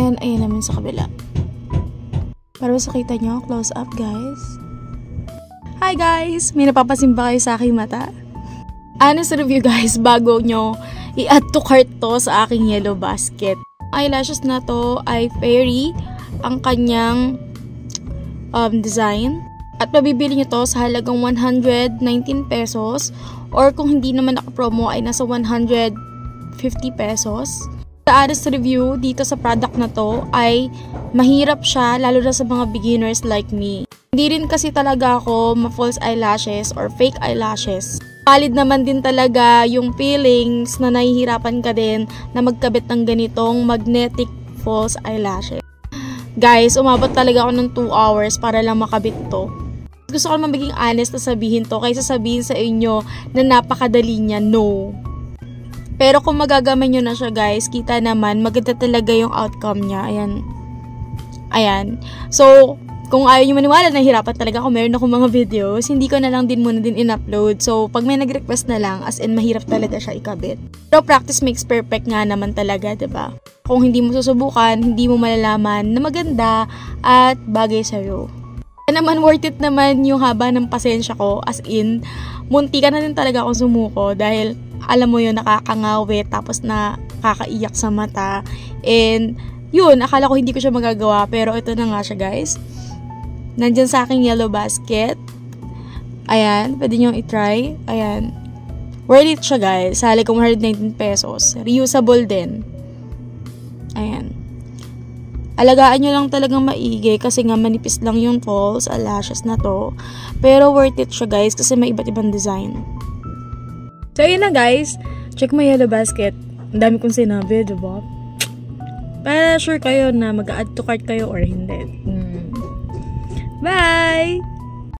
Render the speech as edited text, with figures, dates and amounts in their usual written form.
And ayan naman sa kabila. Para sa kita nyo, close up guys. Hi guys! May napapasin ba kayo sa aking mata? Honest review guys, bago nyo i-add to cart to sa aking yellow basket. Eyelashes na to ay fairy ang kanyang design. At mabibili nyo to sa halagang 119 pesos. Or kung hindi naman naka-promo ay nasa 150 pesos. Sa honest review, dito sa product na to ay mahirap siya lalo na sa mga beginners like me. Hindi rin kasi talaga ako ma-false eyelashes or fake eyelashes. Valid naman din talaga yung feelings na nahihirapan ka din na magkabit ng ganitong magnetic false eyelashes. Guys, umabot talaga ako ng 2 hours para lang makabit to. Gusto ko naman maging honest na sabihin to kaysa sabihin sa inyo na napakadali niya, no. Pero kung magagamay nyo na siya guys, kita naman maganda talaga yung outcome niya. Ayan. So, kung ayaw nyo maniwala, nahihirapan talaga ako. Meron akong mga videos, hindi ko na lang din muna din in-upload. So, pag may nag-request na lang, as in mahirap talaga siya ikabit. Pero practice makes perfect nga naman talaga, diba? Kung hindi mo susubukan, hindi mo malalaman na maganda at bagay sa'yo. Naman worth it naman yung haba ng pasensya ko, as in munti ka na din talaga ako sumuko dahil alam mo yun, nakakangawit tapos nakakaiyak sa mata, and yun, akala ko hindi ko siya magagawa, pero ito na nga siya guys, nandyan sa aking yellow basket. Ayan, pwede nyo i-try. Ayan, worth it siya guys, sa halagang 119 pesos, reusable din. Ayan, alagaan nyo lang talagang maigi kasi nga manipis lang yung false eyelashes na to. Pero worth it siya guys kasi may iba't ibang design. So yun na guys, check my yellow basket. Ang dami kong sinabi, diba? Para sure kayo na mag-add to cart kayo or hindi. Bye!